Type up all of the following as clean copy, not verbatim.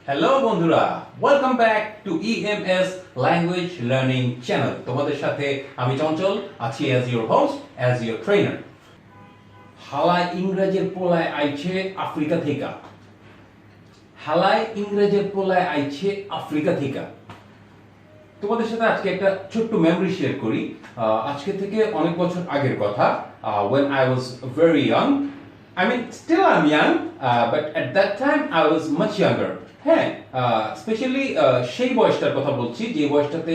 Hello বন্ধুরা, welcome back to EMS language learning channel. তোমাদের সাথে আমি চঞ্চল আছি as your host, as your trainer. হালায় ইংরেজের পোলায় আইছে আফ্রিকা থেকে। হালায় ইংরেজের পোলায় আইছে আফ্রিকা থেকে। তোমাদের সাথে আজকে একটা ছোট্ট মেমরি শেয়ার করি। আজকে থেকে অনেক বছর আগের কথা, when I was very young. I mean, still I'm young, but at that time I was much younger. হ্যাঁ, স্পেশালি সেই বয়সটার কথা বলছি যে বয়সটাতে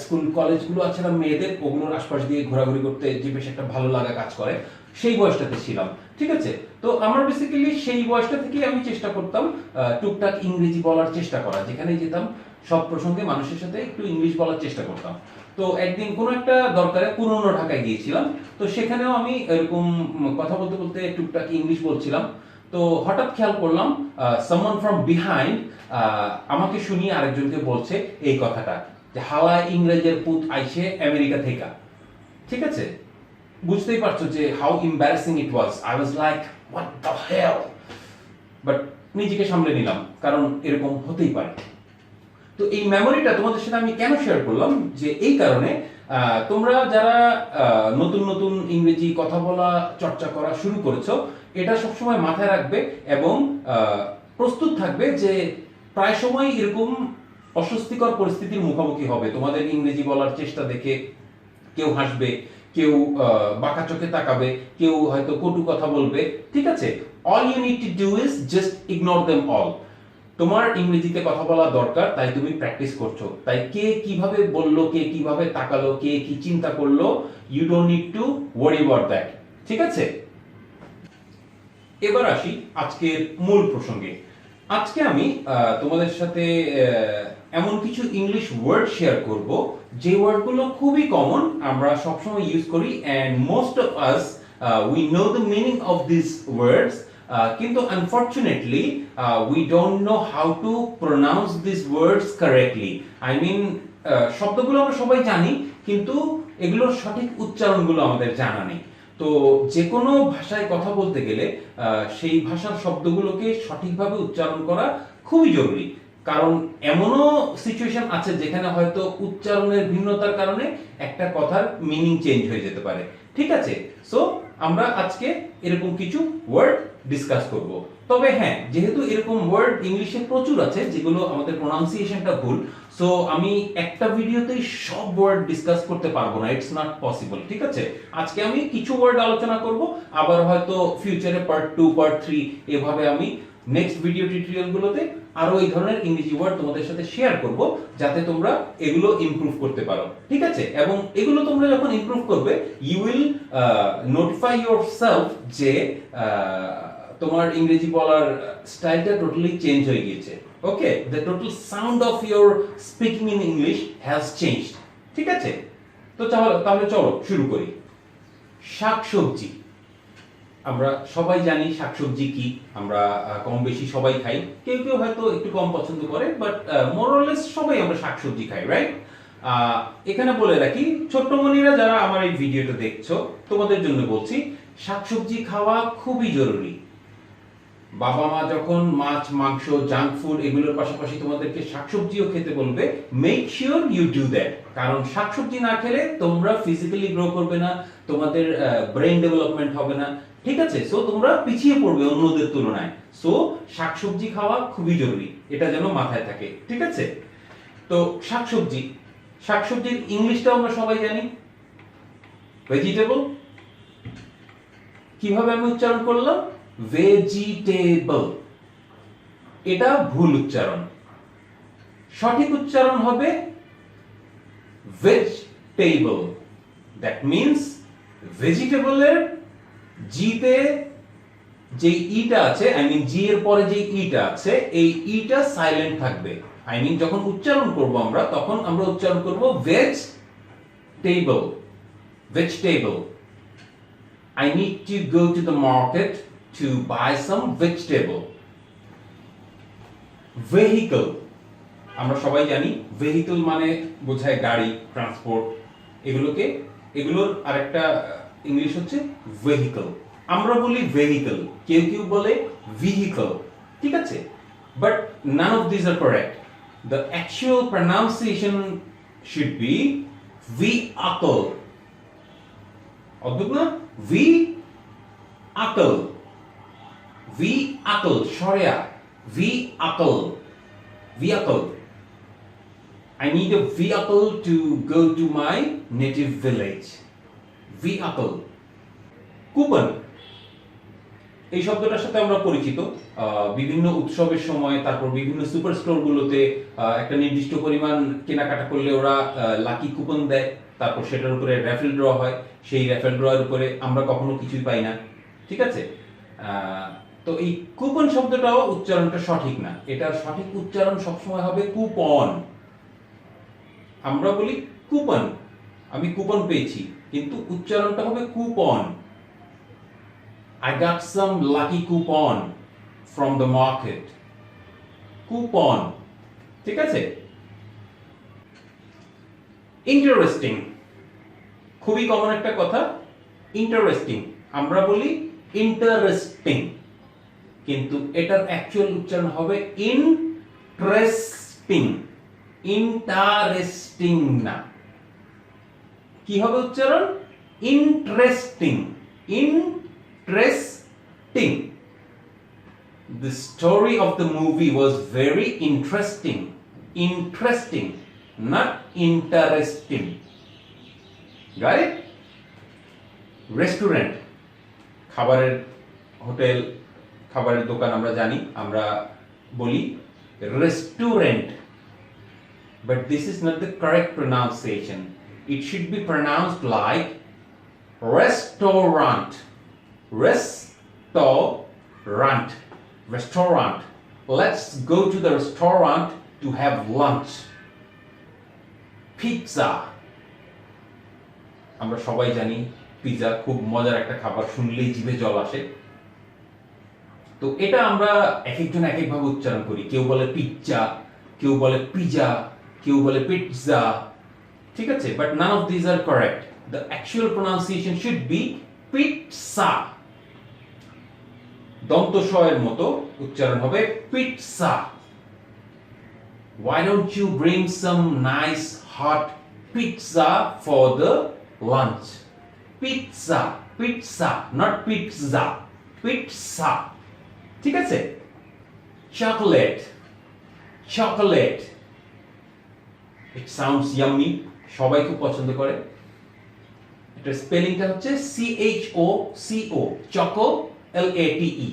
স্কুল কলেজগুলো আছে না মেয়েদের, ওগুলোর আশপাশ দিয়ে ঘোরাঘুরি করতে যে বেশ একটা ভালো লাগা কাজ করে, সেই বয়সটাতে ছিলাম। ঠিক আছে, তো আমার বেসিক্যালি সেই বয়সটা থেকেই আমি চেষ্টা করতাম টুকটাক ইংরেজি বলার চেষ্টা করা। যেখানে যেতাম সব প্রসঙ্গে মানুষের সাথে একটু ইংলিশ বলার চেষ্টা করতাম। তো একদিন কোনো একটা দরকারে পুরনো ঢাকায় গিয়েছিলাম, তো সেখানেও আমি এরকম কথা বলতে বলতে টুকটাক ইংলিশ বলছিলাম। তো হঠাৎ খেয়াল করলাম সামওয়ান ফ্রম বিহাইন্ড আমাকে শুনিয়ে আরেকজনকে বলছে এই কথাটা, যে হাওয়ায় ইংরেজের পুত আইছে আমেরিকা থেকে। ঠিক আছে, বুঝতেই পারছো যে how embarrassing it was. I was like, what the hell. But নিজেকে সামলে নিলাম, কারণ এরকম হতেই পারে। তো এই মেমোরিটা তোমাদের সাথে আমি কেন শেয়ার করলাম, যে এই কারণে তোমরা যারা নতুন নতুন ইংরেজি কথা বলা চর্চা করা শুরু করেছো, এটা সবসময় মাথায় রাখবে এবং প্রস্তুত থাকবে যে প্রায় সময় এরকম অস্বস্তিকর পরিস্থিতির মুখোমুখি হবে। তোমাদের ইংরেজি বলার চেষ্টা দেখে কেউ হাসবে, কেউ বাঁকা চোখে তাকাবে, কেউ হয়তো কটু কথা বলবে। ঠিক আছে, all you need to do is just ignore them all. তোমার ইংরেজিতে কথা বলা দরকার, তাই তুমি প্র্যাকটিস করছো। তাই কে কিভাবে বললো, কে কিভাবে তাকালো, কে কি চিন্তা করলো, you don't need to worry about that. ঠিক আছে, এবার আসি আজকের মূল প্রসঙ্গে। আজকে আমি তোমাদের সাথে এমন কিছু ইংলিশ ওয়ার্ড শেয়ার করব যে ওয়ার্ডগুলো খুবই কমন, আমরা সবসময় ইউজ করি, and most of us we know the meaning of this words, কিন্তু unfortunately we don't know how to pronounce this words correctly. I mean, শব্দগুলো আমরা সবাই জানি, কিন্তু এগুলোর সঠিক উচ্চারণগুলো আমাদের জানা নেই। তো যে কোনো ভাষায় কথা বলতে গেলে সেই ভাষার শব্দগুলোকে সঠিকভাবে উচ্চারণ করা খুবই জরুরি। কারণ এমনও সিচুয়েশন আছে যেখানে হয়তো উচ্চারণের ভিন্নতার কারণে একটা কথার মিনিং চেঞ্জ হয়ে যেতে পারে। ঠিক আছে, সো আমরা আজকে এরকম কিছু ওয়ার্ড ডিসকাস করব। তবে হ্যাঁ, যেহেতু এরকম ওয়ার্ড ইংলিশে প্রচুর আছে যেগুলো আমাদের প্রোনাউন্সিয়েশনটা ভুল, সো আমি একটা ভিডিওতেই সব ওয়ার্ড ডিসকাস করতে পারবো না, ইটস নট পসিবল। ঠিক আছে, আজকে আমি কিছু ওয়ার্ড আলোচনা করব, আবার হয়তো ফিউচারে পার্ট 2, পার্ট 3 এভাবে আমি নেক্সট ভিডিও টিউটোরিয়ালগুলোতে আরো এই ধরনের ইংরেজি ওয়ার্ড তোমাদের সাথে শেয়ার করব, যাতে তোমরা এগুলো ইমপ্রুভ করতে পারো। ঠিক আছে, এবং এগুলো তোমরা যখন ইমপ্রুভ করবে, ইউ উইল নোটিফাই ইয়োরসেলফ যে তোমার ইংরেজি বলার স্টাইলটা টোটালি চেঞ্জ হয়ে গিয়েছে। Okay, the total sound of your speaking in English has changed. ঠিক আছে, তো তাহলে চলো শুরু করি। শাকসবজি। আমরা সবাই জানি শাকসবজি কি, আমরা কম বেশি সবাই খাই। কেউ কেউ হয়তো একটু কম পছন্দ করে, বাট মোর অর লেস সবাই আমরা শাকসবজি খাই, রাইট? এখানে বলে রাখি, ছোট্ট মনিরা যারা আমার এই ভিডিওটা দেখছো, তোমাদের জন্য বলছি, শাকসবজি খাওয়া খুবই জরুরি। বাবা মা যখন মাছ, মাংস, জাঙ্ক ফুড এগুলোর পাশাপাশি তোমাদেরকে শাকসবজিও খেতে বলবে, make sure you do that. কারণ শাকসবজি না খেলে তোমরা ফিজিক্যালি গ্রো করবে না, তোমাদের ব্রেন ডেভেলপমেন্ট হবে না। ঠিক আছে, সো তোমরা পিছিয়ে পড়বে অন্যদের তুলনায়। সো শাকসবজি খাওয়া খুবই জরুরি, এটা যেন মাথায় থাকে। ঠিক আছে, তো শাকসবজি, শাকসবজির ইংলিশটাও আমরা সবাই জানি, ভেজিটেবল। কিভাবে আমি উচ্চারণ করলাম? ভেজিটেবল। এটা ভুল উচ্চারণ। সঠিক উচ্চারণ হবে ভেজিটেবল। দ্যাট মিন্স ভেজিটেবলের জিতে যে ইটা আছে, আই মিন জি এর পরে যে ইটা আছে, এই ইটা সাইলেন্ট থাকবে। আই মিন যখন উচ্চারণ করব আমরা, তখন আমরা উচ্চারণ করব vegetable. Vegetable. I need to go to the market to buy some vegetable. Vehicle. আমরা সবাই জানি vehicle মানে বোঝায় গাড়ি, ট্রান্সপোর্ট। এগুলোর আরেকটা ইংলিশ হচ্ছে vehicle. আমরা বলি vehicle, কেউ কেউ বলে vehicle। ঠিক আছে, but none of these are correct. The actual pronunciation should be vehicle. অদ্ভুত না? vehicle. vehicle. সরিয়া. vehicle. vehicle. I need a vehicle to go to my native village. vehicle. Coupon, এই শব্দটার সাথে আমরা পরিচিত। বিভিন্ন উৎসবের সময়, তারপর বিভিন্ন সুপার স্টোরগুলোতে একটা নির্দিষ্ট পরিমাণ কেনাকাটা করলে ওরা লাকি কুপন দেয়, তারপর সেটার উপরে র্যাফেল ড্র হয়। সেই র্যাফেল ড্রয়ের উপরে আমরা কখনো কিছুই পাই না, ঠিক আছে? তো এই কুপন শব্দটাও উচ্চারণটা সঠিক না। এটার সঠিক উচ্চারণ সবসময় হবে কুপন। আমরা বলি কুপন, আমি কুপন পেয়েছি, কিন্তু উচ্চারণটা হবে coupon. I got some lucky coupon from the market. Coupon. ঠিক আছে? Interesting. খুবই কমন একটা কথা, ইন্টারেস্টিং। আমরা বলি ইন্টারেস্টিং, কিন্তু এটার অ্যাকচুয়াল উচ্চারণ হবে ইন্টারেস্টিং। ইন্টারেস্টিং না। কি হবে উচ্চারণ? Interesting. Interesting. The story of the movie was very interesting. Interesting, not interesting. Got it? Restaurant, খাবারের হোটেল, খাবারের দোকান আমরা জানি, আমরা বলি restaurant. But this is not the correct pronunciation. It should be pronounced like restaurant. Restaurant. Restaurant. Let's go to the restaurant to have lunch. Pizza. আমরা সবাই জানি পিৎজা খুব মজার একটা খাবার, শুনলেই জিভে জল আসে। তো এটা আমরা এক একজন এক একভাবে উচ্চারণ করি। কেউ বলে পিৎজা, কেউ বলে পিজা, কেউ বলে পিৎজা, ঠিক আছে? But none of these are correct. The actual pronunciation should be pizza. দন্ত স-এর মতো উচ্চারণ হবে pizza. Why don't you bring some nice hot pizza for the lunch? Pizza, pizza, not pizza. Pizza. ঠিক আছে? Chocolate. Chocolate. It sounds yummy. সবাই খুব পছন্দ করে। এটার স্পেলিংটা হচ্ছে CHOCO, চকো, LATE,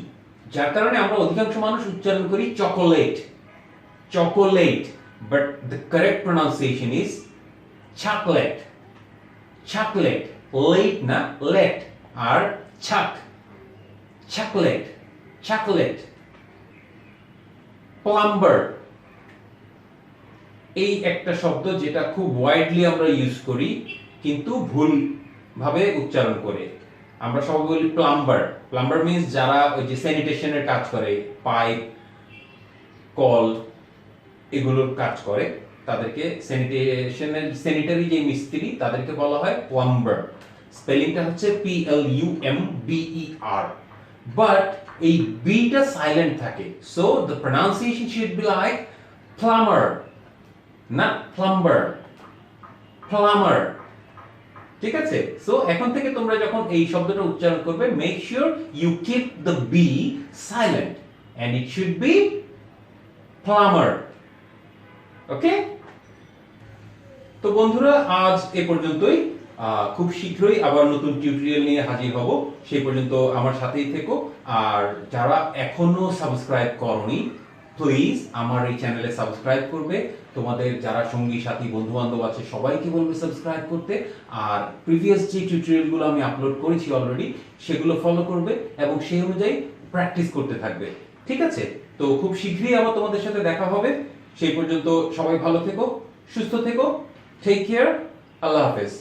যার কারণে আমরা অধিকাংশ মানুষ উচ্চারণ করি chocolate, chocolate, but the correct pronunciation is chocolate, chocolate, late না, লেট, আর ছাক, চকলেট, চকলেট। প্লাম্বার, এই একটা শব্দ যেটা খুব ওয়াইডলি আমরা ইউজ করি, কিন্তু ভুল ভাবে উচ্চারণ করে। আমরা সবাই বলি প্লাম্বার। প্লাম্বার মিন্স যারা ওই যে স্যানিটেশনের কাজ করে, পাইপ, কল এগুলোর কাজ করে, তাদেরকে স্যানিটারি যে মিস্ত্রি, তাদেরকে বলা হয় প্লাম্বার। স্পেলিংটা হচ্ছে PLUMBER, বাট এই বিটা সাইলেন্ট থাকে, so the pronunciation should be like plumber, not plumber. Plumber. ঠিক আছে? সো এখন থেকে তোমরা যখন এই শব্দটা উচ্চারণ করবে, make sure you keep the B silent and it should be plumber. Okay? তো বন্ধুরা, আজ এ পর্যন্তই। খুব শীঘ্রই আবার নতুন টিউটোরিয়াল নিয়ে হাজির হব। সেই পর্যন্ত আমার সাথেই থেকো। আর যারা এখনো সাবস্ক্রাইব করোনি, প্লিজ আমার এই চ্যানেলে সাবস্ক্রাইব করবে। তোমাদের যারা সঙ্গী সাথী বন্ধু বান্ধব আছে সবাইকে বলবে সাবস্ক্রাইব করতে। আর প্রিভিয়াস যে টিউটোরিয়ালগুলো আমি আপলোড করেছি অলরেডি, সেগুলো ফলো করবে এবং সেই অনুযায়ী প্র্যাকটিস করতে থাকবে। ঠিক আছে? তো খুব শীঘ্রই আবার তোমাদের সাথে দেখা হবে। সেই পর্যন্ত সবাই ভালো থেকো, সুস্থ থেকো। Take care. আল্লাহ হাফেজ।